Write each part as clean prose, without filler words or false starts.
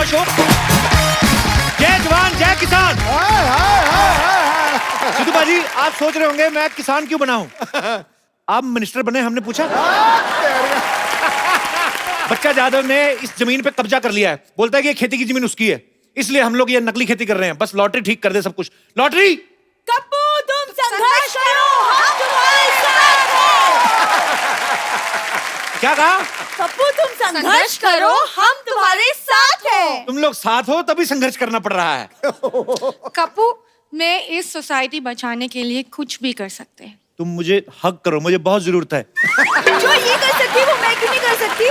Show. जय जवान जय किसान। सिद्धू बाजी, आप सोच रहे होंगे मैं किसान क्यों बना हूं? आप मिनिस्टर बने, हमने पूछा। बच्चा जादव ने इस जमीन पे कब्जा कर लिया है, बोलता है कि ये खेती की जमीन उसकी है, इसलिए हम लोग ये नकली खेती कर रहे हैं। बस लॉटरी ठीक कर दे सब कुछ। लॉटरी। कप्पू तुम संघर्ष करो, हम तुम्हारे साथ हैं। क्या कहा? कप्पू तुम संघर्ष करो, हम तुम्हारे साथ हैं। तुम लोग साथ हो तभी संघर्ष करना पड़ रहा है। कप्पू, मैं इस सोसाइटी बचाने के लिए कुछ भी कर सकते हैं। तुम मुझे हक करो, मुझे बहुत जरूरत है। जो ये कर सकती वो मैं क्यों नहीं कर सकती?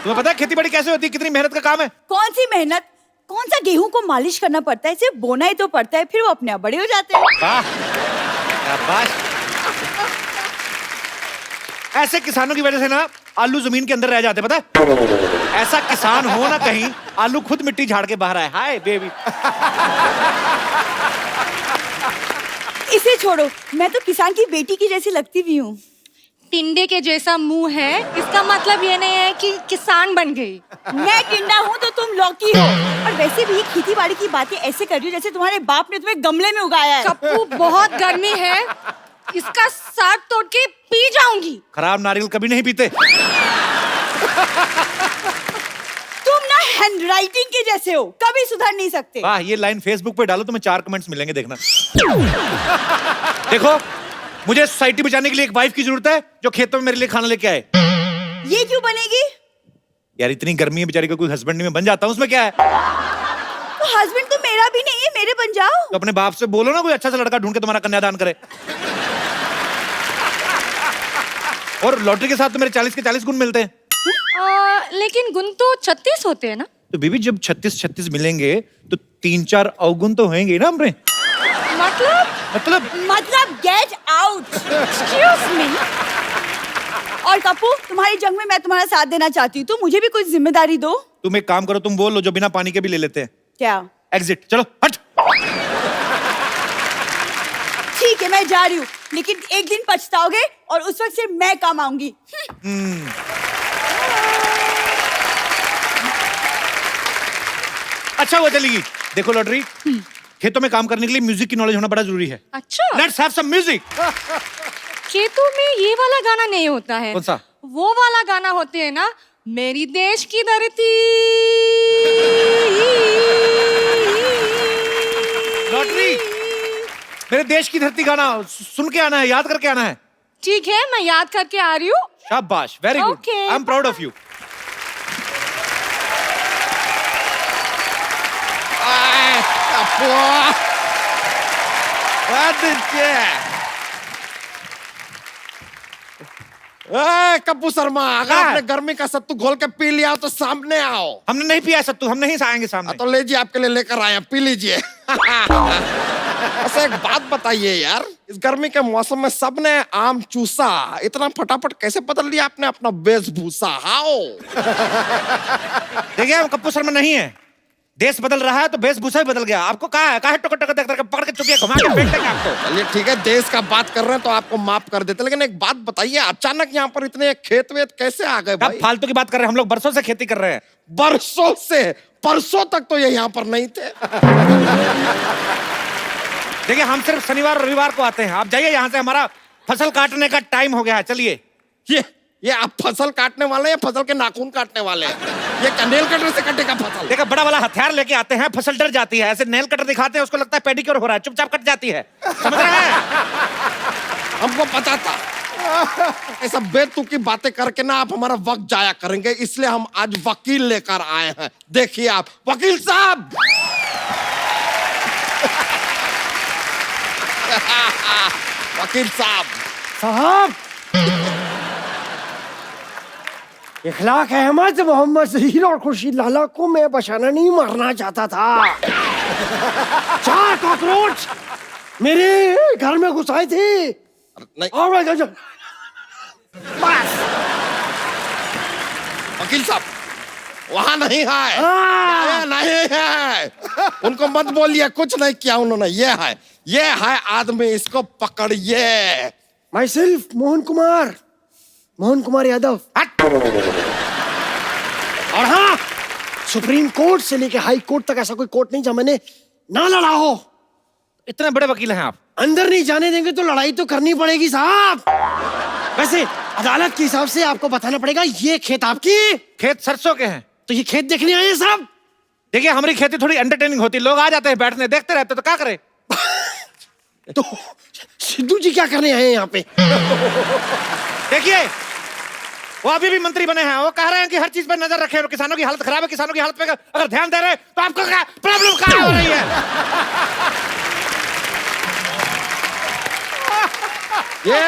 तुम्हें पता है खेती बाड़ी कैसे होती है, कितनी मेहनत का काम है? कौन सी मेहनत? कौन सा गेहूं को मालिश करना पड़ता है, सिर्फ बोना ही तो पड़ता है, फिर वो अपने आप बड़े हो जाते हैं। वाह, शाबाश। ऐसे किसानों की वजह से ना आलू जमीन के अंदर रह जाते, पता है? ऐसा किसान हो ना कहीं, आलू खुद मिट्टी झाड़ के बाहर आए। Hi baby. इसे छोड़ो, मैं तो किसान की बेटी की जैसी लगती भी हूँ। टिंडे के जैसा मुंह है, इसका मतलब ये नहीं है कि किसान बन गई। मैं टिंडा हूँ तो तुम लौकी हो। और वैसे भी खेती बाड़ी की बातें ऐसे कर रही हो जैसे तुम्हारे बाप ने तुम्हें गमले में उगाया है। कप्पू, बहुत गर्मी है, इसका साग तोड़ के पी जाऊंगी। खराब नारियल कभी नहीं पीते। तुम ना हैंडराइटिंग के जैसे हो, कभी सुधर नहीं सकते। वाह, ये लाइन फेसबुक पे डालो, तुम्हें 4 कमेंट्स मिलेंगे, देखना। देखो, मुझे सोसाइटी बचाने के लिए एक वाइफ की जरूरत है जो खेतों में मेरे लिए खाना लेके आए। ये क्यों बनेगी? यार इतनी गर्मी है बेचारी को, कोई हस्बैंड नहीं, मैं बन जाता हूँ, उसमें क्या है? तो हस्बैंड तो मेरा भी नहीं है, मेरे बन जाओ। तो अपने बाप से बोलो ना कोई अच्छा सा लड़का ढूंढ के तुम्हारा कन्यादान करे। और लॉटरी के साथ तो मेरे 40 के 40 गुण मिलते हैं। लेकिन गुण तो 36 होते हैं ना? तो बीबी जब 36 मिलेंगे तो 3-4 अवगुण तो होंगे ना हमरे। मतलब गेट आउट। Excuse me. और कप्पू, तुम्हारी जंग में मैं तुम्हारा साथ देना चाहती हूँ, तो मुझे भी कुछ जिम्मेदारी दो। तुम एक काम करो, तुम बोल लो जो बिना पानी के भी ले लेते हैं। क्या? एग्जिट। चलो हट। ठीक है, मैं जा रही हूँ, लेकिन एक दिन पछताओगे और उस वक्त सिर्फ मैं काम आऊंगी। अच्छा वो चलेगी। देखो लॉटरी, खेतों में काम करने के लिए म्यूजिक की नॉलेज होना बड़ा जरूरी है। अच्छा, लेट्स हैव सम म्यूजिक। खेतों में ये वाला गाना नहीं होता है। कौन सा? वो वाला गाना होते है ना, मेरी देश की धरती। लॉटरी, मेरे देश की धरती गाना सुन के आना है, याद करके आना है। ठीक है, मैं याद करके आ रही हूँ। शाबाश, very good, Okay. I am proud of you. Kappu Sharma, अगर हाँ। आपने गर्मी का सत्तू घोल के पी लिया तो सामने आओ। हमने नहीं पिया सत्तू, हम नहीं आएंगे सामने। तो लीजिए, आपके लिए लेकर आए हैं, पी लीजिए। अच्छा एक बात बताइए यार, इस गर्मी के मौसम में सबने आम चूसा, इतना फटाफट कैसे बदल लिया आपने अपना वेशभूषा? हाओ। देखिए हम कप्पू शर्मा नहीं है, देश बदल रहा है तो वेशभूषा भी बदल गया। आपको कहा है टोकर टोकर देख करके पकड़ के चुपिया घुमा के फेंक देंगे आपको। चलिए ठीक है, देश का बात कर रहे हैं तो आपको माफ कर देते, लेकिन एक बात बताइए, अचानक यहाँ पर इतने खेत वेत कैसे आ गए अब भाई? फालतू की बात कर रहे हैं, हम लोग बरसों से खेती कर रहे हैं। बरसों से? परसों तक तो ये यहाँ पर नहीं थे। देखिए हम सिर्फ शनिवार रविवार को आते हैं, आप जाइए यहाँ से, हमारा फसल काटने का टाइम हो गया है, चलिए। ये आप फसल काटने वाले हैं, फसल के नाखून काटने वाले हैं? ये क्या नेल कटर से कटेगा फसल? देखा, बड़ा वाला हथियार लेके आते हैं, फसल डर जाती है। ऐसे नेल कटर दिखाते हैं, उसको लगता है पेडिक्योर हो रहा है, चुपचाप कट जाती है। समझ रहे हैं? हमको पता था ऐसा बेतुकी बातें करके ना आप हमारा वक्त जाया करेंगे, इसलिए हम आज वकील लेकर आए हैं। देखिए आप, वकील साहब। वकील साहब। इखलाक अहमद मोहम्मद जहीर और खुर्शीद लाला को मैं बशाना नहीं मारना चाहता था। 4 कॉकरोच मेरे घर में घुस आए थे। नहीं बस वकील साहब, वहां नहीं है, नहीं है। उनको मत बोलिए, कुछ नहीं किया उन्होंने। ये है आदमी, इसको पकड़िए। My self Mohan Kumar Yadav. Supreme court से लेके हाई कोर्ट तक ऐसा कोई कोर्ट नहीं जहां मैंने ना लड़ा हो। इतने बड़े वकील हैं आप। अंदर नहीं जाने देंगे तो लड़ाई तो करनी पड़ेगी साहब। वैसे अदालत के हिसाब से आपको बताना पड़ेगा, ये खेत आपकी, खेत सरसों के हैं। तो ये खेत देखने आए हैं साहब। देखिए हमारी खेती थोड़ी एंटरटेनिंग होती है, लोग आ जाते हैं बैठने, देखते रहते तो क्या करें। तो सिद्धू जी क्या करने आए हैं यहाँ पे? देखिए वो अभी भी मंत्री बने हैं, वो कह रहे हैं कि हर चीज पर नजर रखें, किसानों की हालत खराब है, किसानों की हालत पे अगर ध्यान दे रहे हैं तो आपको क्या प्रॉब्लम क्या हो रही है। ये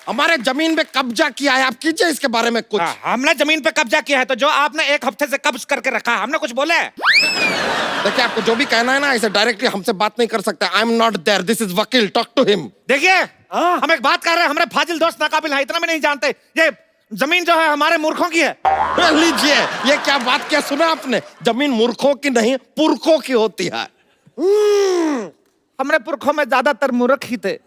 हमारे जमीन पे कब्जा किया है, आप कीजिए इसके बारे में कुछ। हमने जमीन पे कब्जा किया है, तो जो आपने एक हफ्ते से कब्ज करके रखा है, हमने कुछ बोले? देखिए आपको जो भी कहना है ना, इसे डायरेक्टली हमसे बात नहीं कर सकते। I am not there, this is वकील, टॉक टू हिम। देखिए हम एक बात कर रहे हैं, हमारे फाजिल दोस्त नाकाबिल है, इतना भी नहीं जानते ये जमीन जो है हमारे मूर्खों की है। लीजिए, ये क्या बात क्या सुना आपने? जमीन मूर्खों की नहीं, पुरखों की होती है। हमरे पुरखों में ज्यादातर मूर्ख ही थे।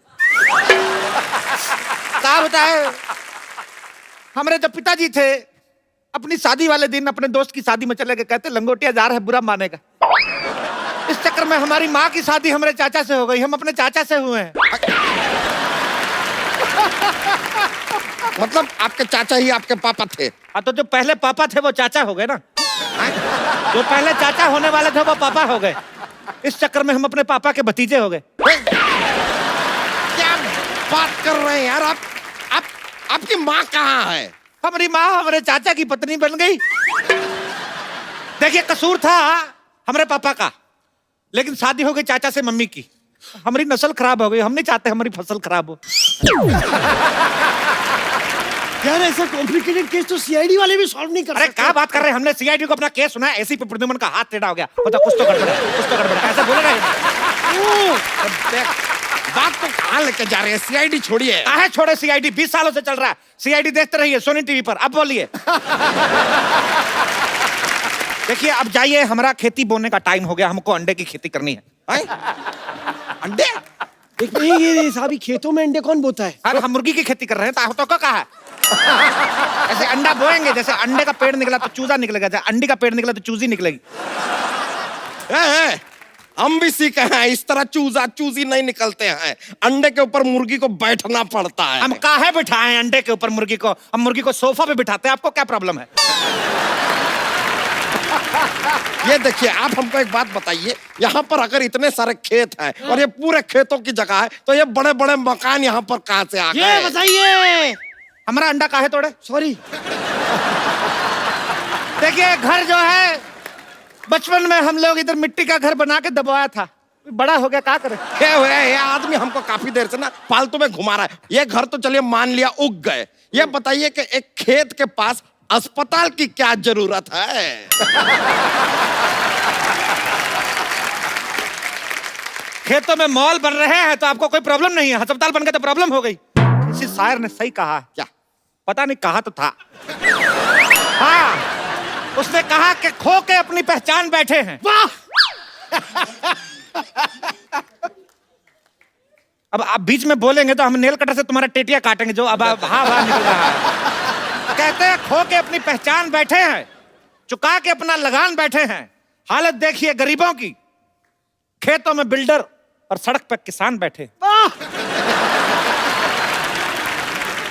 क्या बताए, हमारे जो पिताजी थे अपनी शादी वाले दिन अपने दोस्त की शादी में चले गए, कहते लंगोटिया जा रहा है बुरा मानेगा। इस चक्कर में हमारी माँ की शादी हमारे चाचा से हो गई, हम अपने चाचा से हुए हैं। मतलब आपके चाचा ही आपके पापा थे? हाँ, तो जो पहले पापा थे वो चाचा हो गए ना। जो पहले चाचा होने वाले थे वो पापा हो गए, इस चक्कर में हम अपने पापा के भतीजे हो गए। क्या बात कर रहे हैं यार आप? आपकी माँ कहाँ है? हमारी माँ हमारे चाचा की पत्नी बन गई। देखिए कसूर था हमारे पापा का, लेकिन शादी हो गई चाचा से मम्मी की, हमारी नस्ल खराब हो गई। हम नहीं चाहते हमारी फसल खराब हो। यार ऐसा कॉम्प्लिकेटेड केस तो सीआईडी वाले भी सॉल्व नहीं कर अरे सकते। क्या बात कर रहे हैं, हमने सीआईडी को अपना केस सुना है, ऐसी पे प्रद्युमन का हाथ टेढ़ा हो गया, पता कुछ तो गड़बड़ है, कुछ तो गड़बड़ है, ऐसा बोले रहे। बात तो कहाँ लेके जा रहे हैं? सीआईडी छोड़िए। काहे छोड़े सीआईडी, 20 सालों से चल रहा है सीआईडी, देखते रहिए सोनी टीवी पर। अब बोलिए। देखिए अब जाइए, हमारा खेती बोने का टाइम हो गया, हमको अंडे की खेती करनी है। अंडे? एक नहीं, ये साहब खेतों में अंडे कौन बोता है? अरे हम मुर्गी की खेती कर रहे हैं, तो कहा है ऐसे अंडा बोएंगे, जैसे अंडे का पेड़ निकला तो चूजा निकलेगा, जैसे अंडे का पेड़ निकला तो चूजी निकलेगी। हम भी सीखे हैं, इस तरह चूजा चूजी नहीं निकलते हैं। अंडे के ऊपर मुर्गी को बैठना पड़ता है। हम काहे बिठाएं अंडे के ऊपर मुर्गी को, हम मुर्गी को सोफा पे बिठाते हैं, आपको क्या प्रॉब्लम है? ये देखिए, आप हमको एक बात बताइए, यहाँ पर अगर इतने सारे खेत हैं और ये पूरे खेतों की जगह है, तो ये बड़े बड़े मकान यहाँ पर कहाँ से आ गए? ये बताइए। हमारा अंडा काहे तोड़े? सॉरी। देखिए घर जो है, बचपन में हम लोग इधर मिट्टी का घर बना के दबाया था, बड़ा हो गया, क्या करे। ये आदमी हमको काफी देर से ना फालतू में घुमा रहा है। ये घर तो चलिए मान लिया उग गए, ये बताइए कि एक खेत के पास अस्पताल की क्या जरूरत है? खेतों में मॉल बन रहे हैं तो आपको कोई प्रॉब्लम नहीं है, अस्पताल बन गए तो प्रॉब्लम हो गई। किसी शायर ने सही कहा, क्या? पता नहीं, कहा तो था। हाँ, उसने कहा कि खो के अपनी पहचान बैठे हैं। वाह। अब आप बीच में बोलेंगे तो हम नेल कटर से तुम्हारा टेटिया काटेंगे, जो अब हाँ निकल रहा है। कहते हैं खो के अपनी पहचान बैठे हैं, चुका के अपना लगान बैठे हैं। हालत देखिए गरीबों की, खेतों में बिल्डर और सड़क पर किसान बैठे।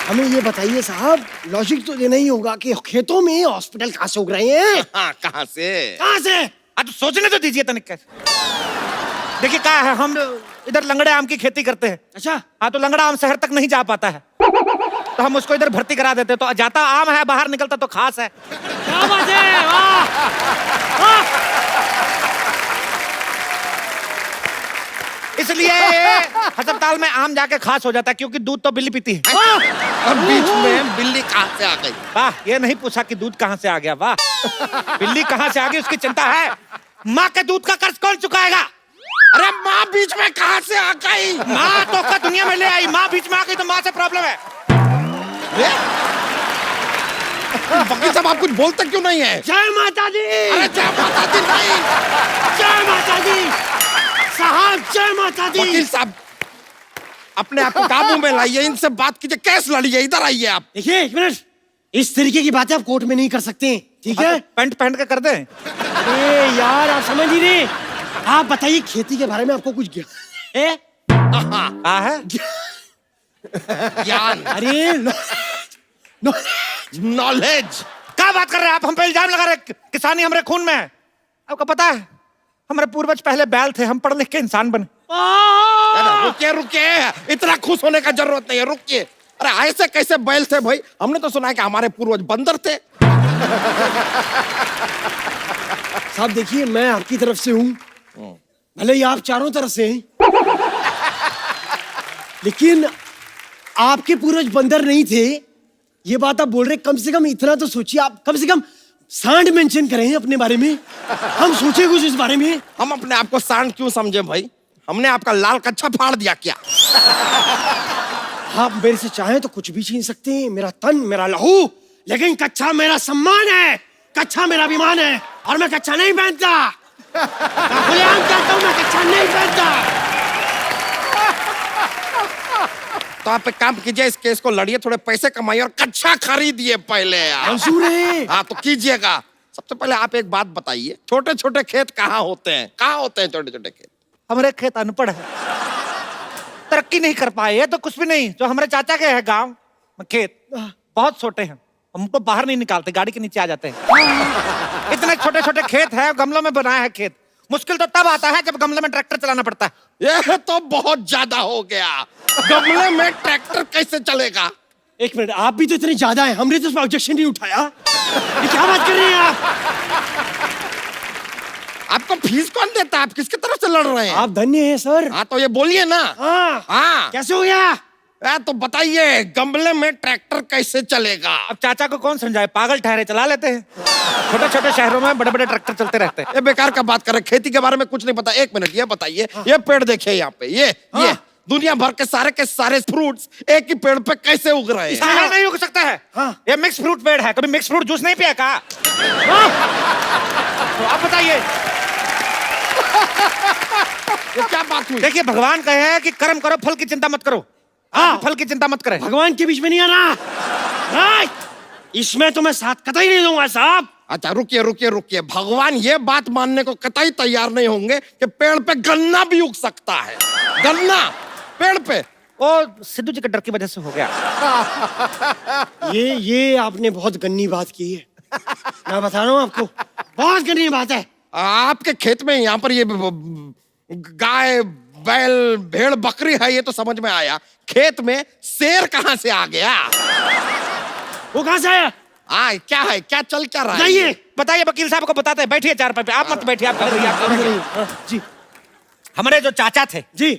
हमें ये बताइए साहब, लॉजिक तो देना ही होगा कि खेतों में हॉस्पिटल कहाँ से उग रहे हैं? हाँ, कहाँ से? कहाँ से? तो सोचने तो दीजिए तनिक। कैसे देखिए क्या है, हम इधर लंगड़े आम की खेती करते हैं। अच्छा। हाँ, तो लंगड़ा आम शहर तक नहीं जा पाता है, तो हम उसको इधर भर्ती करा देते, तो जाता आम है, बाहर निकलता तो खास है। क्या बात है, वाह वाह। इसलिए अस्पताल में आम जाके खास हो जाता है, क्योंकि दूध तो बिल्ली पीती है। और बीच में बिल्ली कहाँ से आ गई? वाह, ये नहीं पूछा कि दूध कहाँ से आ गया, वाह। बिल्ली कहाँ से आ गई उसकी चिंता है, माँ के दूध का कर्ज कौन चुकाएगा? अरे माँ बीच में कहाँ से आ गई? माँ तो का दुनिया में ले आई, माँ बीच में आ गई तो माँ से प्रॉब्लम है। वकील साहब आप कुछ बोलते क्यों नहीं है? जय माता दी। अरे जय माता दी नहीं, जय माता दी साहब, जय माता दी। वकील साहब अपने आप को काबू में लाइए, इनसे बात कीजिए, केस लड़िए, इधर आइए आप। देखिए एक मिनट, इस तरीके की बातें आप कोर्ट में नहीं कर सकते। ठीक है? पैंट पहन के कर दे। अरे यार आप समझ ही नहीं। आप बताइए खेती के बारे में आपको कुछ ज्ञान है? कहा है? ज्ञान, अरे नॉलेज। क्या बात कर रहे हैं आप? हम पे इल्जाम लगा रहे हैं। किसानी हमारे खून में है। आपको पता है हमारे पूर्वज पहले बैल थे, हम पढ़ लिख के इंसान बने। रुकिए रुकिए, इतना खुश होने का जरूरत नहीं है, रुकिए। अरे ऐसे कैसे बैल थे भाई? हमने तो सुना है कि हमारे पूर्वज बंदर थे। साहब देखिए, मैं आपकी तरफ से हूँ, भले ही आप चारों तरफ से हैं, लेकिन आपके पूर्वज बंदर नहीं थे, ये बात आप बोल रहे। कम से कम इतना तो सोचिए, आप कम से कम सांड मेंशन करें अपने बारे में, हम सोचे कुछ इस बारे में। हम अपने आप को सांड क्यों समझे भाई? हमने आपका लाल कच्छा फाड़ दिया क्या? आप मेरे से चाहें तो कुछ भी छीन सकते हैं, मेरा तन, मेरा लहू, लेकिन कच्छा मेरा सम्मान है, कच्छा मेरा अभिमान है, और मैं कच्छा नहीं पहनता। मैं खुलेआम कहता हूं, मैं कच्छा नहीं पहनता। तो आप एक काम कीजिए, इस केस को लड़िए, थोड़े पैसे कमाइए और कच्छा खरीदिए पहले आप। मंजूर है। हाँ तो कीजिएगा। सबसे पहले आप एक बात बताइए, छोटे छोटे खेत कहाँ होते हैं? कहाँ होते हैं छोटे छोटे खेत? हमारे खेत अनपढ़ है, तरक्की नहीं कर पाए। ये तो कुछ भी नहीं, जो हमारे चाचा के है गांव में खेत बहुत छोटे हैं, हमको बाहर नहीं निकालते, गाड़ी के नीचे आ जाते हैं। इतने छोटे छोटे खेत है, गमलों में बनाया है खेत। मुश्किल तो तब आता है जब गमले में ट्रैक्टर चलाना पड़ता है। ये तो बहुत ज्यादा हो गया। गमले में ट्रैक्टर कैसे चलेगा? एक मिनट, आप भी तो इतने ज्यादा हैं, हमने तो उस पर ऑब्जेक्शन नहीं उठाया। ये क्या बात कर रहे हैं आप? आपको फीस कौन देता है? आप किसकी तरफ से लड़ रहे हैं? आप धन्य हैं सर। हाँ तो ये बोलिए ना। हाँ हाँ कैसे हो गया? तो बताइए, गमले में ट्रैक्टर कैसे चलेगा? अब चाचा को कौन समझाए, पागल ठहरे, चला लेते हैं। छोटे छोटे शहरों में बड़े बड़े ट्रैक्टर चलते रहते हैं। ये बेकार का बात कर रहे हैं, खेती के बारे में कुछ नहीं पता। एक मिनट, ये बताइए, ये पेड़ देखिए यहाँ पे, ये दुनिया भर के सारे फ्रूट्स एक ही पेड़ पे कैसे उग रहे हैं? सारा नहीं उग सकता है। हाँ। ये मिक्स फ्रूट पेड़ है, कभी मिक्स फ्रूट जूस नहीं पिया का? तो आप बताइए। ये क्या बात हुई? देखिए, भगवान कहे हैं कि कर्म करो, फल की चिंता मत करो। आप फल की चिंता मत करें। भगवान के बीच में नहीं आना। नहीं, इसमें तो मैं साथ कतई नहीं दूंगा साहब। अच्छा रुकिए रुकिए रुकिए, भगवान ये बात मानने को कतई तैयार नहीं होंगे कि पेड़ पे गन्ना भी उग सकता है। गन्ना पेड़ पे? वो सिद्धू जी के डर की वजह से हो गया। ये आपने बहुत गन्नी बात की है, मैं बता रहा हूँ आपको, बहुत गन्नी बात है। आपके खेत में यहाँ पर ये गाय, बैल, भेड़, बकरी है, ये तो समझ में आया। खेत में शेर कहाँ से आ गया? वो कहाँ से आया? क्या है, क्या चल क्या रहा है? बताइए। बताइए, वकील साहब को बताते हैं। बैठिए चारपाई पे, आप मत बैठिए, आप खड़े रहिए, आप खड़े रहिए। जी हमारे जो चाचा थे, जी।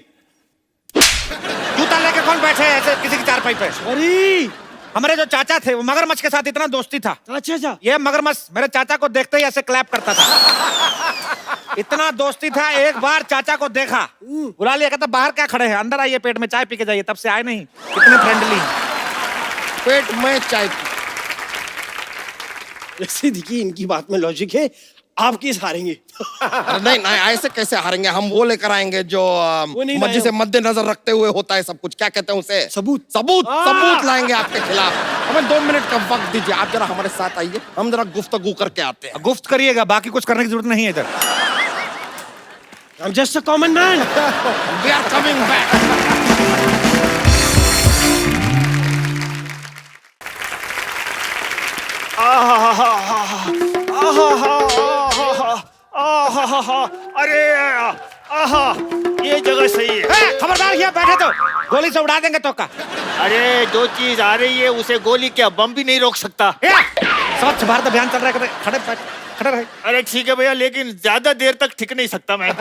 जूता लेके कौन बैठे हैं ऐसे किसी की चारपाई पे? अरे हमारे जो चाचा थे, वो मगरमच्छ के साथ इतना दोस्ती था। अच्छा अच्छा। ये मगरमच्छ मेरे चाचा को देखते ही ऐसे क्लैप करता था। इतना दोस्ती था। एक बार चाचा को देखा, बुला लिया, कहता बाहर क्या खड़े हैं, अंदर आइए, पेट में चाय पी के जाइए। तब से आए नहीं। कितने फ्रेंडली। पेट में चाय पी। वैसे देखिए, इनकी बात में लॉजिक है, आप किस हारेंगे? नहीं नहीं, ऐसे कैसे हारेंगे? हम वो लेकर आएंगे जो नहीं मस्जिद से मद्देनजर रखते हुए होता है सब कुछ। क्या कहते हैं उसे? सबूत। सबूत लाएंगे आपके खिलाफ। हमें 2 मिनट का वक्त दीजिए, आप जरा हमारे साथ आइए, हम जरा गुफ्तगू करके आते हैं। गुफ्त करिएगा, बाकी कुछ करने की जरूरत नहीं है इधर। I'm just a common man. We are coming back. अरे ये जगह सही है। खबरदार, यहाँ बैठे तो गोली से उड़ा देंगे तो का। अरे जो चीज आ रही है उसे गोली क्या बम भी नहीं रोक सकता। स्वच्छ भारत अभियान चल रहा है, खड़े रहे। अरे ठीक है भैया, लेकिन ज्यादा देर तक टिक नहीं सकता मैं।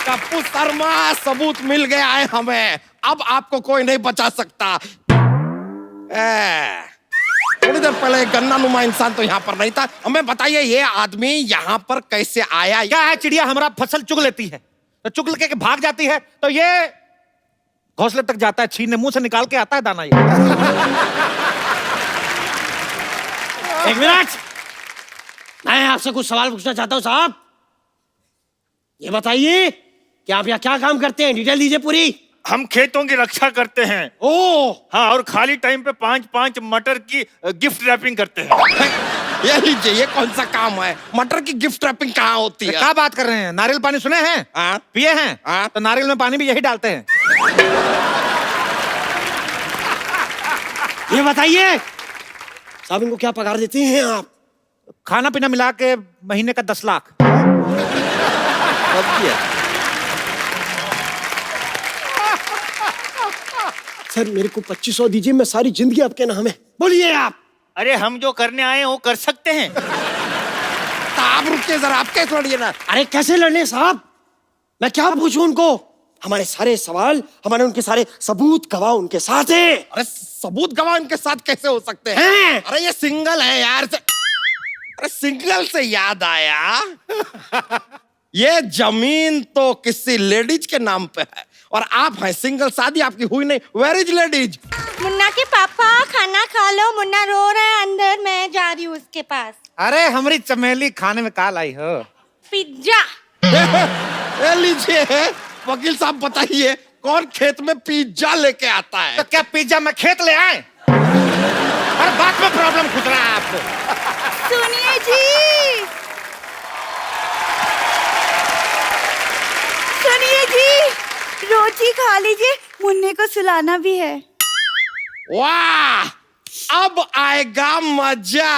कप्पू शर्मा, सबूत मिल गया है हमें, अब आपको कोई नहीं बचा सकता। थोड़ी देर पहले एक गन्ना नुमा इंसान तो यहाँ पर नहीं था। हमें बताइए, ये आदमी यहाँ पर कैसे आया? क्या है, चिड़िया हमारा फसल चुग लेती है, तो चुग के भाग जाती है, तो ये घोंसले तक जाता है, छीनने मुंह से निकाल के आता है दाना। ये एक मिनट, मैं आपसे कुछ सवाल पूछना चाहता हूँ साहब। ये बताइए कि आप यहाँ क्या काम करते हैं? डिटेल दीजिए पूरी। हम खेतों की रक्षा करते हैं। ओ हाँ, और खाली टाइम पे 5-5 मटर की गिफ्ट रैपिंग करते हैं। ये लीजिए, ये कौन सा काम है? मटर की गिफ्ट रैपिंग कहाँ होती है? क्या बात कर रहे हैं? नारियल पानी सुने हैं? हाँ? पिए हैं? हाँ? तो नारियल में पानी भी यही डालते हैं। ये बताइए साहब, इनको क्या पगार देते हैं आप? खाना पीना मिला के महीने का 10 लाख। सर मेरे को 2500 दीजिए, मैं सारी जिंदगी आपके नाम है। बोलिए आप। अरे हम जो करने आए हैं वो कर सकते हैं। तो आप रुकिए जरा, आप कैसे लड़िए ना। अरे कैसे लड़ने साहब, मैं क्या पूछूं उनको? हमारे सारे सवाल, हमारे उनके सारे सबूत गवाह उनके साथ हैं। अरे सबूत गवाह इनके साथ कैसे हो सकते हैं? हैं? अरे ये सिंगल है यार। अरे सिंगल से याद आया, ये जमीन तो किसी लेडीज के नाम पे है और आप हैं सिंगल, शादी आपकी हुई नहीं। Where is ladies? मुन्ना के पापा खाना खा लो, मुन्ना रो रहा है अंदर, मैं जा रही हूँ उसके पास। अरे हमारी चमेली खाने में काल आई हो। पिज्जा। ए लीजिए वकील साहब, बताइए कौन खेत में पिज्जा लेके आता है? तो क्या पिज्जा में खेत ले आए? हर बात में प्रॉब्लम खुद रहा है आपको। सुनिए जी, सुनिए जी, रोटी खा लीजिए, मुन्ने को सुलाना भी है। वाह, अब आएगा मजा।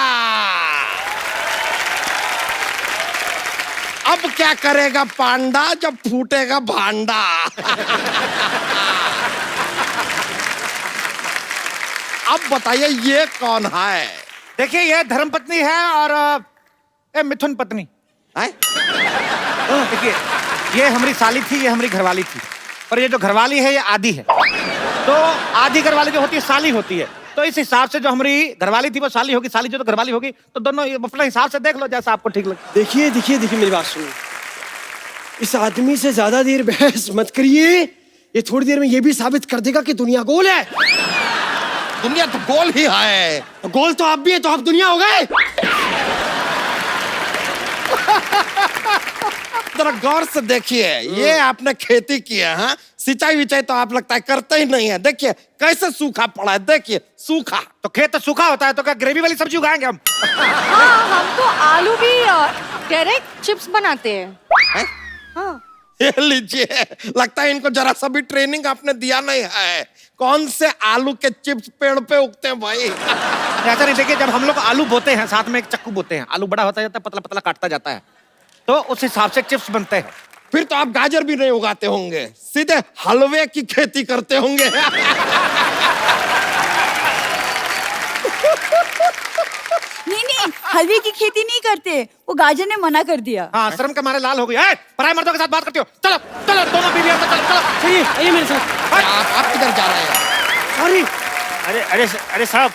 अब क्या करेगा पांडा जब फूटेगा भांडा। अब बताइए ये कौन है? देखिए ये धर्मपत्नी है और ये मिथुन पत्नी हैं? देखिए ये हमारी साली थी, ये हमारी घरवाली थी, और ये जो घरवाली है ये आधी है। तो आधी घरवाली जो होती है साली होती है, तो इस हिसाब से जो हमारी घरवाली थी वो साली होगी, साली जो तो घरवाली होगी, तो दोनों अपने हिसाब से देख लो जैसा आपको ठीक लगे। देखिए देखिए देखिए, मेरी बात सुनिए, इस आदमी से ज्यादा देर बहस मत करिए। ये थोड़ी देर में ये भी साबित कर देगा कि दुनिया गोल है। दुनिया तो गोल ही है। गोल तो आप भी है, तो आप दुनिया हो गए। जरा गौर से देखिए, ये आपने खेती की है, हाँ? सिंचाई विचाई तो आप लगता है करते ही नहीं है। देखिए कैसे सूखा पड़ा है, देखिए सूखा। तो खेत तो सूखा होता है, तो क्या ग्रेवी वाली सब्जी उगाएंगे हम? हाँ, हम तो आलू भी डायरेक्ट चिप्स बनाते हैं। हैं? हाँ। ये लीजिए, लगता है इनको जरा सा भी ट्रेनिंग आपने दिया नहीं है। कौन से आलू के चिप्स पेड़ पे उगते हैं भाई? ऐसा नहीं, देखिए जब हम लोग आलू बोते हैं साथ में एक चक्कू बोते हैं, आलू बड़ा होता जाता है, पतला पतला काटता जाता है, तो उस हिसाब से चिप्स बनते हैं। फिर तो आप गाजर भी नहीं उगाते होंगे, सीधे हलवे की खेती करते होंगे। नहीं नहीं, हलवे की खेती नहीं करते, वो गाजर ने मना कर दिया। हाँ, शर्म के मारे लाल हो गई। ए, पराये मर्दों के साथ बात करती हो? चलो चलो, दोनों बीवियों से चलो चलो। चलिए आइए मेरे साथ। आप किधर जा रहे हैं? सॉरी। अरे अरे अरे साहब,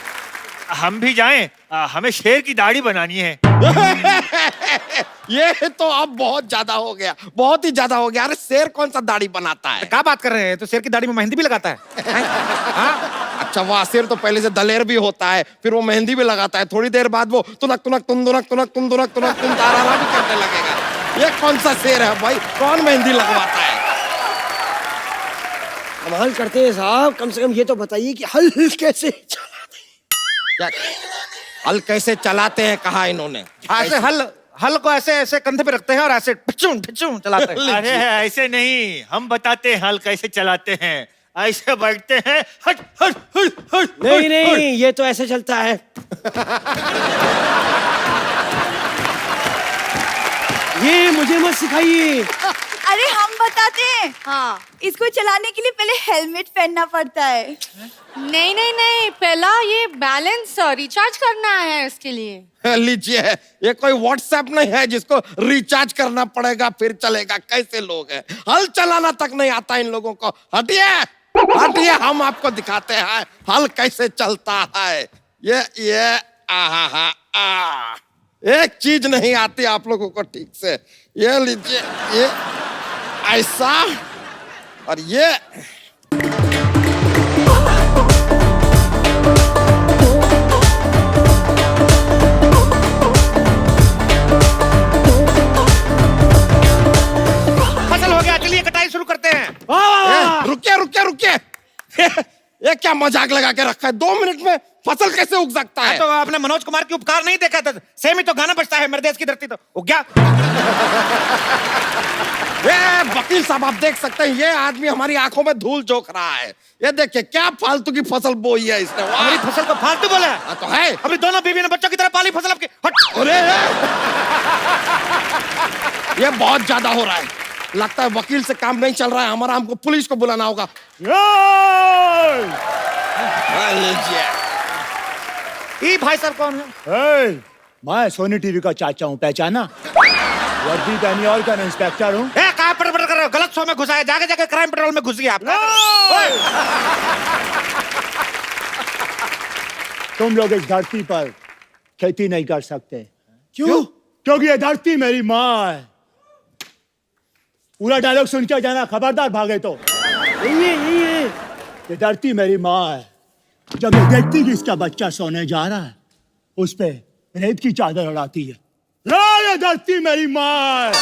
हम भी जाएं? हमें शेर की दाढ़ी बनानी है। ये तो अब बहुत ज्यादा हो गया, बहुत ही ज्यादा हो गया। अरे शेर कौन सा दाढ़ी बनाता है? क्या बात कर रहे हैं? तो शेर की दाढ़ी में मेहंदी भी लगाता है। अच्छा वाह, शेर तो पहले से दलेर भी होता है, फिर वो मेहंदी भी लगाता है, थोड़ी देर बाद वो तुनक तुनक तुम दुनक तुनक तुम दुनक तुनक तुम तारा भी करने लगेगा। ये कौन सा शेर है भाई? कौन मेहंदी लगवाता है? कमाल करते हैं साहब, कम से कम ये तो बताइए कि हल कैसे क्या हल कैसे चलाते हैं कहा इन्होंने? ऐसे हल को ऐसे ऐसे कंधे पे रखते हैं और ऐसे ढिचूं ढिचूं चलाते हैं। अरे ऐसे नहीं, हम बताते हैं हल कैसे चलाते हैं। ऐसे बैठते हैं, हट हट हट हट। नहीं नहीं, ये तो ऐसे चलता है। ये मुझे मत सिखाइए। अरे हम बताते हैं। हाँ। इसको चलाने के लिए पहले हेलमेट पहनना पड़ता है। नहीं नहीं नहीं, पहला ये बैलेंस रिचार्ज करना है इसके लिए। लीजिए, ये कोई व्हाट्सएप नहीं है जिसको रिचार्ज करना पड़ेगा फिर चलेगा। कैसे लोग हैं, हल चलाना तक नहीं आता इन लोगों को। हटिए हटिए, हम आपको दिखाते हैं हल कैसे चलता है। ये आहा आ, एक चीज नहीं आती आप लोगों को ठीक से। ये लीजिए, ये ऐसा और ये फसल हो गया, चलिए कटाई शुरू करते हैं। रुकिए रुकिए क्या मजाक लगा के रखा है? 2 मिनट में फसल कैसे उग सकता है? तो आपने मनोज कुमार की उपकार नहीं देखा था? सेम ही तो गाना बजता है, मेरे देश की धरती तो उग गया। ये वकील साहब आप देख सकते हैं, ये आदमी हमारी आंखों में धूल झोंक रहा है। ये देखिए क्या फालतू की फसल बोई है इसने। वाह! हमारी फसल को फालतू बोला है? हाँ, तो है। अभी दोनों बीवी ने बच्चों की तरह पाली फसल आपकी। हट। अरे ये बहुत ज्यादा हो रहा है। लगता है वकील से काम नहीं चल रहा है, हमारा हमको पुलिस को बुलाना होगा। ये भाई साहब कौन है? मैं सोनी टीवी का चाचा हूँ, पहचाना? वर्दी पहनी और क्या इंस्पेक्टर हूँ। कहाँ पर कर रहे हो? गलत शो में घुसा है, जाके जाके क्राइम पेट्रोल में घुस गया आपका। तुम लोग इस धरती पर खेती नहीं कर सकते। क्यों? क्योंकि ये धरती मेरी माँ है। पूरा डायलॉग सुन के जाना, खबरदार भागे तो। ये धरती मेरी माँ है। जब ये देखती कि इसका बच्चा सोने जा रहा है, उस पे रेत की चादर उड़ाती है। ये धरती मेरी माँ है।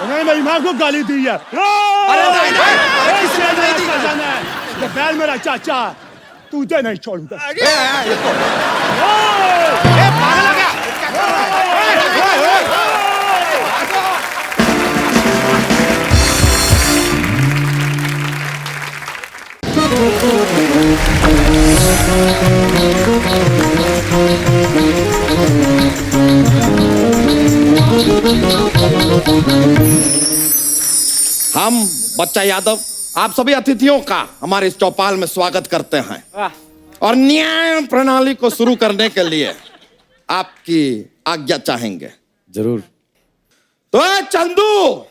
उन्होंने मेरी माँ को गाली दी है। ये बैल मेरा चाचा, तुझे नहीं छोड़ूंगा। पागल हो गया? हम बच्चा यादव आप सभी अतिथियों का हमारे इस चौपाल में स्वागत करते हैं और न्याय प्रणाली को शुरू करने के लिए आपकी आज्ञा चाहेंगे। जरूर। तो चंदू,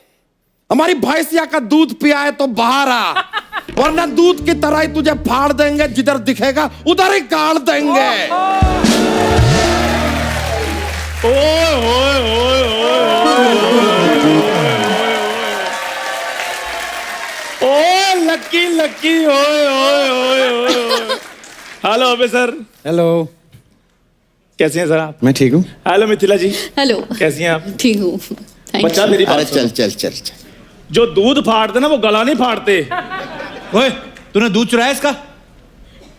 हमारी भैंसिया का दूध पिया है तो बाहर आ, वरना दूध की तरह ही तुझे फाड़ देंगे, जिधर दिखेगा उधर ही गाड़ देंगे। ओ लक्की लक्की, ओए ओए ओए ओए। Hello officer. हेलो, कैसी हैं सर आप? मैं ठीक हूँ। हेलो मिथिला जी, हेलो, कैसी हैं आप? ठीक हूँ। बच्चा मेरी अरे बात सुनो। चल चल चल चल। जो दूध फाड़ते ना वो गला नहीं फाड़ते। ओए, तूने दूध चुराया इसका?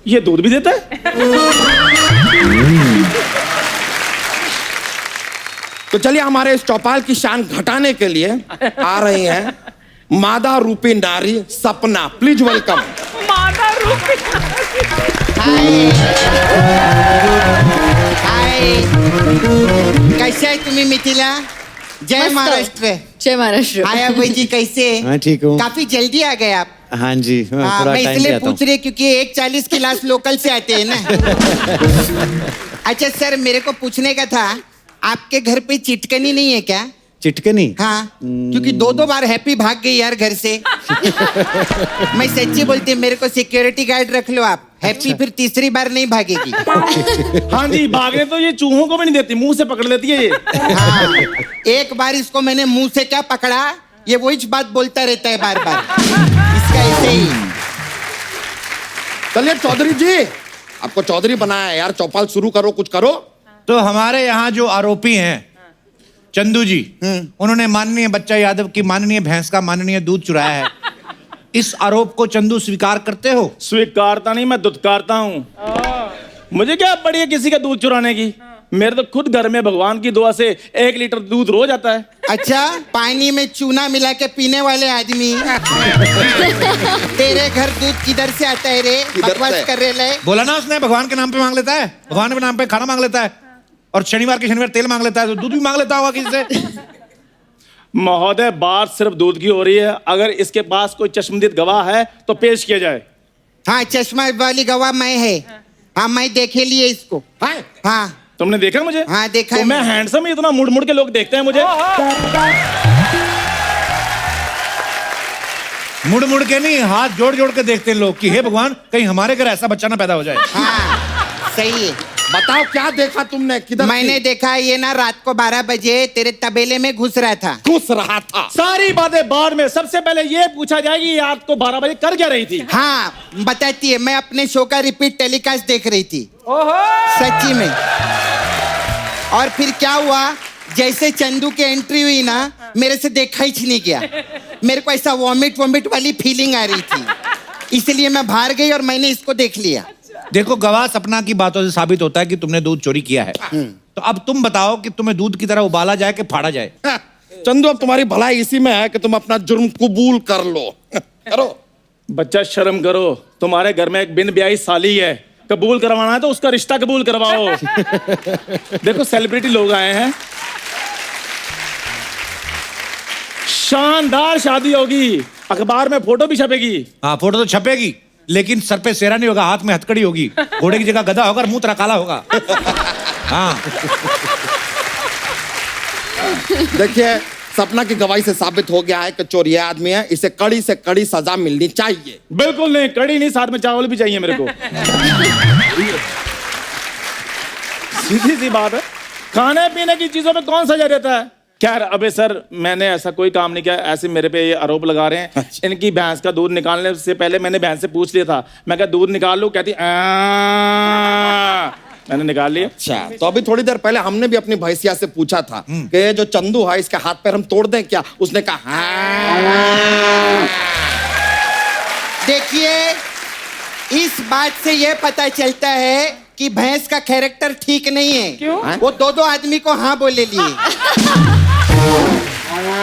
ये दूध भी देता है? तो चलिए हमारे इस चौपाल की शान घटाने के लिए आ रही हैं मादा रूपी नारी सपना। Please welcome. मादा रूपी। हाय, कैसे है तुम्ही मिथिला? जय मस्त। महाराष्ट्र। जय महाराष्ट्र। हाय अभय जी, कैसे? मैं ठीक हूँ। काफी जल्दी आ गए आप। हाँ जी, मैं हाँ, थोड़ा मैं टाइम पे इसलिए आता हूँ। पूछ रही क्योंकि 1:40 क्लास लोकल से आते हैं ना। अच्छा सर, मेरे को पूछने का था, आपके घर पे चिटकनी नहीं है क्या? चिटकनी? हाँ, क्योंकि 2 बार हैप्पी भाग गई यार घर से। मैं सच्ची बोलती हूँ, मेरे को सिक्योरिटी गार्ड रख लो आप। हैप्पी फिर तीसरी बार नहीं भागेगी। हाँ जी, भागने तो ये चूहों को भी नहीं देती, मुंह से पकड़ लेती है ये। हाँ, एक बार इसको मैंने मुंह से क्या पकड़ा, ये वही बात बोलता रहता है बार बार। इसका ऐसे ही। चलिए चौधरी जी, आपको चौधरी बनाया है यार, चौपाल शुरू करो, कुछ करो। तो हमारे यहाँ जो आरोपी हैं चंदू जी, उन्होंने माननीय बच्चा यादव की माननीय भैंस का माननीय दूध चुराया है। इस आरोप को चंदू स्वीकार करते हो? स्वीकारता नहीं, मैं दुत्कारता हूँ। मुझे क्या पड़ी है किसी का दूध चुराने की? मेरे तो खुद घर में भगवान की दुआ से 1 लीटर दूध रोज आता है। अच्छा, पानी में चूना मिला के पीने वाले आदमी। तेरे घर दूध किधर से आता है रे? बकवास कर रहे ले। बोला ना उसने, भगवान के नाम पे मांग लेता है, भगवान के नाम पे खाना मांग लेता है, और शनिवार के शनिवार तेल मांग लेता है, तो दूध भी मांग लेता होगा किसी से। महोदय, बात सिर्फ दूध की हो रही है। अगर इसके पास कोई चश्मदीद गवाह है तो पेश किया जाए। हाँ, चश्मा वाली गवाह मैं है। हाँ, मैं देखे लिए इसको। हाँ, तुमने देखा मुझे? हाँ, देखा तो है। मैं हैंडसम ही इतना मुड़ मुड़ के लोग देखते हैं मुझे। मुड़ मुड़ के नहीं, हाथ जोड़ जोड़ के देखते हैं लोग कि हे भगवान, कहीं हमारे घर ऐसा बच्चा ना पैदा हो जाए। हाँ, सही है। बताओ क्या देखा तुमने, किधर? मैंने देखा ये ना रात को 12 बजे तेरे तबेले में घुस रहा था। घुस रहा था? सारी बातें बाद में, सबसे पहले ये पूछा जाएगी ये रात को 12 बजे कर क्या रही थी? हाँ, बताती है। मैं अपने शो का रिपीट टेलीकास्ट देख रही थी। सच्ची में। और फिर क्या हुआ, जैसे चंदू की एंट्री हुई ना, मेरे से देखा ही नहीं गया। मेरे को ऐसा वॉमिट वाली फीलिंग आ रही थी। इसलिए मैं बाहर गई और मैंने इसको देख लिया। देखो गवाह सपना की बातों से साबित होता है कि तुमने दूध चोरी किया है। तो अब तुम बताओ कि तुम्हें दूध की तरह उबाला जाए कि फाड़ा जाए। चंदू अब तुम्हारी भलाई इसी में है कि तुम अपना जुर्म कबूल कर लो। करो। बच्चा शर्म करो, तुम्हारे घर में एक बिन ब्याही साली है, कबूल करवाना है तो उसका रिश्ता कबूल करवाओ। देखो सेलिब्रिटी लोग आए हैं, शानदार शादी होगी, अखबार में फोटो भी छपेगी। हाँ फोटो तो छपेगी, लेकिन सर पे सेहरा नहीं होगा, हाथ में हथकड़ी होगी, घोड़े की जगह गधा होगा और मुंह तरह काला होगा। हाँ देखिए सपना की गवाही से साबित हो गया है कि चोर ये आदमी है, इसे कड़ी से कड़ी सजा मिलनी चाहिए। बिल्कुल नहीं, कड़ी नहीं, साथ में चावल भी चाहिए मेरे को। सीधी सी बात है, खाने पीने की चीजों में कौन सजा देता है? खैर अबे सर, मैंने ऐसा कोई काम नहीं किया, ऐसे मेरे पे ये आरोप लगा रहे हैं। इनकी भैंस का दूध निकालने से पहले मैंने भैंस से पूछ लिया था, मैं क्या दूध निकाल लूं? कहती मैंने निकाल लिया। अच्छा, तो अभी थोड़ी देर पहले हमने भी अपनी भैंसिया से पूछा था कि ये जो चंदू है इसके हाथ पैर हम तोड़ दें क्या? उसने कहा हाँ। देखिए इस बात से ये पता चलता है कि भैंस का कैरेक्टर ठीक नहीं है। क्यों? वो दो आदमी को हाँ बोले लिए।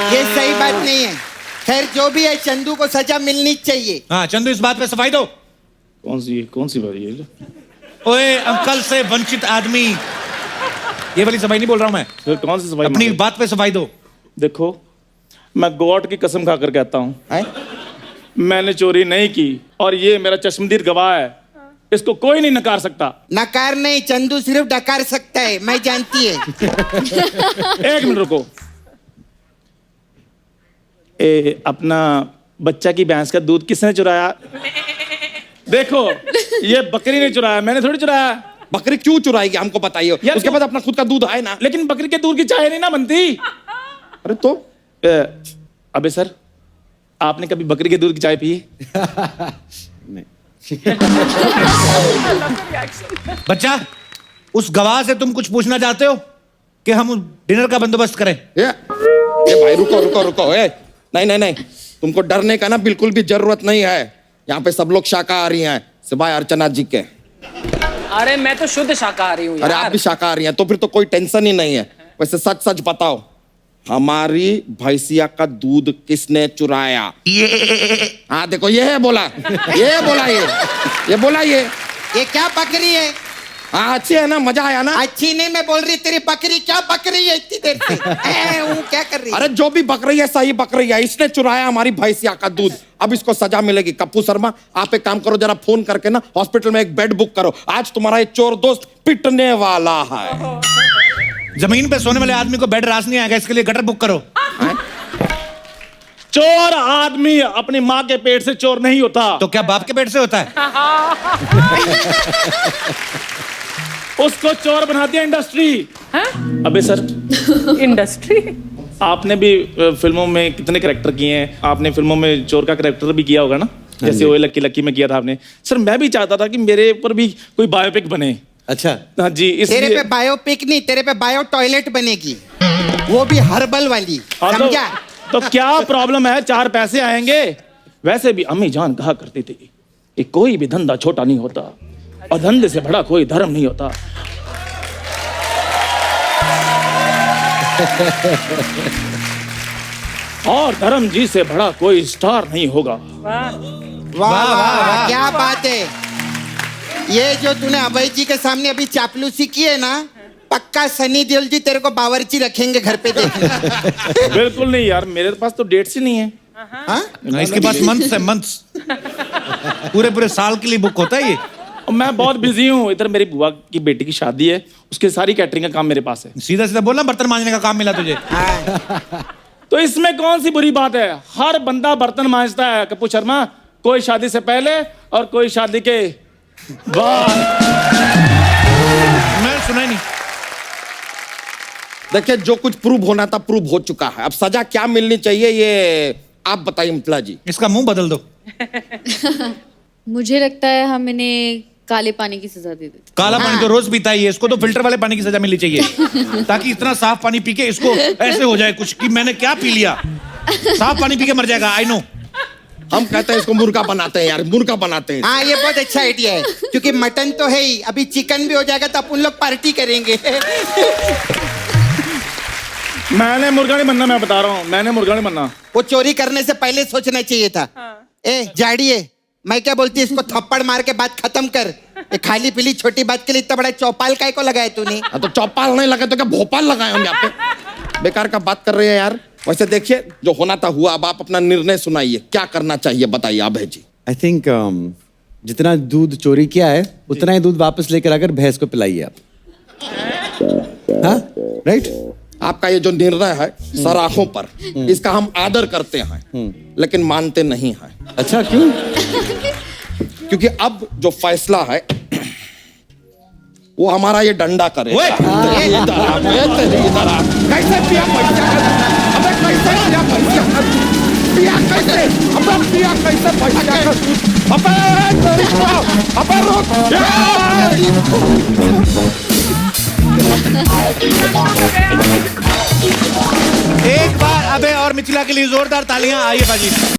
ये सही बात नहीं है। खैर जो भी है, चंदू को सजा मिलनी चाहिए। हाँ चंदू इस बात पे सफाई दो। कौन सी बात है? ओए अंकल से वंचित आदमी, ये वाली सफाई नहीं बोल रहा हूं मैं। फिर कौन सी सफाई? अपनी बात पे सफाई दो। देखो मैं गॉड की कसम खाकर कहता हूं, मैंने चोरी नहीं की और ये मेरा चश्मदीद गवाह है, इसको कोई नहीं नकार सकता। नकार नहीं, चंदू सिर्फ डकार सकता है, मैं जानती है। एक मिनट रुको। अपना बच्चा की भैंस का दूध किसने चुराया? देखो ये बकरी ने चुराया, मैंने थोड़ी चुराया। बकरी क्यों चुराएगी हमको बताइए, उसके बाद अपना खुद का दूध है ना। लेकिन बकरी के दूध की चाय नहीं ना बनती। अरे तो अबे सर, आपने कभी बकरी के दूध की चाय पी है? बच्चा, उस गवाह से तुम कुछ पूछना चाहते हो कि हम डिनर का बंदोबस्त करें? ये भाई रुको। नहीं, तुमको डरने का ना बिल्कुल भी जरूरत नहीं है। यहाँ पे सब लोग शाकाहारी हैं सिवाय अर्चना जी के। अरे मैं तो शुद्ध शाकाहारी हूँ यार। अरे आप भी शाकाहारी हैं तो फिर तो कोई टेंशन ही नहीं है। वैसे सच बताओ, हमारी भैंसिया का दूध किसने चुराया? हाँ देखो ये बोला ये क्या बकरी है? हाँ अच्छी है ना, मजा आया ना? अच्छी नहीं, मैं बोल रही तेरी बकरी क्या बकरी है इतनी देर से? क्या कर रही है? अरे जो भी बकरी है सही बकरी है, इसने चुराया हमारी भैंसिया का दूध, अब इसको सजा मिलेगी। कप्पू शर्मा आप एक काम करो, जरा फोन करके ना हॉस्पिटल में एक बेड बुक करो, आज तुम्हारा ये चोर दोस्त पिटने वाला है। जमीन पे सोने वाले आदमी को बेड रास नहीं आएगा, इसके लिए गटर बुक करो। चोर आदमी अपनी माँ के पेट से चोर नहीं होता। तो क्या बाप के पेट से होता है? उसको चोर बना दिया इंडस्ट्री। अबे सर, इंडस्ट्री? आपने भी फिल्मों में कितने कैरेक्टर किए हैं, आपने फिल्मों में चोर का कैरेक्टर भी किया होगा ना, जैसे ओए लक्की लक्की में किया था आपने। सर मैं भी चाहता था कि मेरे ऊपर भी कोई बायोपिक बने। अच्छा हाँ जी, तेरे पे बायोपिक नहीं, तेरे पे बायो टॉयलेट बनेगी, वो भी हर्बल वाली, समझा? तो क्या प्रॉब्लम है, 4 पैसे आएंगे। वैसे भी अम्मी जान कहा करती थी कि कोई भी धंधा छोटा नहीं होता और धंधे से बड़ा कोई धर्म नहीं होता। और धर्म जी से बड़ा कोई स्टार नहीं होगा। वाह, क्या बात है। ये जो तूने अभय जी के सामने अभी चापलूसी की है ना, पक्का सनी देओल जी तेरे को बावर्ची रखेंगे घर पे देखने। बिल्कुल नहीं यार, मेरे पास तो डेट्स ही नहीं है। ना, इसके पास मंथ्स है, मंथ्स। पूरे साल के लिए बुक होता है ये। मैं बहुत बिजी हूँ, इधर मेरी बुआ की बेटी की शादी है, उसके सारी कैटरिंग का काम मेरे पास है। सीधा बोला, बर्तन मांजने का काम मिला तुझे। तो इसमें कौन सी बुरी बात है? हर बंदा बर्तन मांजता है कप्पू शर्मा, कोई शादी से पहले और कोई शादी के बाद। मैं सुना ही नहीं। देखिए जो कुछ प्रूव होना था प्रूव हो चुका है, अब सजा क्या मिलनी चाहिए ये आप बताइए मिथिला जी। इसका मुंह बदल दो। मुझे लगता है हम इन्हें काले पानी की सजा दे देते। काला पानी तो रोज पीता ही है, इसको तो फिल्टर वाले पानी की सजा मिलनी चाहिए, ताकि इतना साफ पानी पी के इसको ऐसे हो जाए कुछ कि मैंने क्या पी लिया। साफ पानी पी के मर जाएगा। I know. हम कहते हैं इसको मुर्गा बनाते हैं यार, मुर्गा बनाते हैं। हाँ ये बहुत अच्छा आइडिया है, क्योंकि मटन तो है ही, अभी चिकन भी हो जाएगा तो अपन लोग पार्टी करेंगे। मैंने मुर्गा नहीं बनना, मैं बता रहा हूँ, मैंने मुर्गा नहीं बनना। वो चोरी करने से पहले सोचना चाहिए था। ए जाड़िए, मैं क्या बोलती, इसको थप्पड़ मार के बात खत्म कर। ये खाली पीली छोटी बात के लिए इतना बड़ा चौपाल काय को लगाया तूने? तो चौपाल नहीं लगे तो क्या भोपाल लगाए होंगे आप? बेकार का बात कर रहे हैं यार। वैसे देखिए जो होना था हुआ, अब आप अपना निर्णय सुनाइए, क्या करना चाहिए बताइए अभय जी। आई थिंक जितना दूध चोरी किया है उतना ही दूध वापस लेकर आकर भैंस को पिलाइए आप। हाँ राइट। आपका ये जो निर्णय है सराहों पर, इसका हम आदर करते हैं लेकिन मानते नहीं हैं। अच्छा क्यों? क्योंकि अब जो फैसला है वो हमारा ये डंडा करे। कैसे पिया पैसा? अबे कैसे पिया पैसा? पिया कैसे? अबे पिया कैसे पैसा? अबे रुक! एक बार अबे और मिथिला के लिए जोरदार तालियां। आइए बाजी।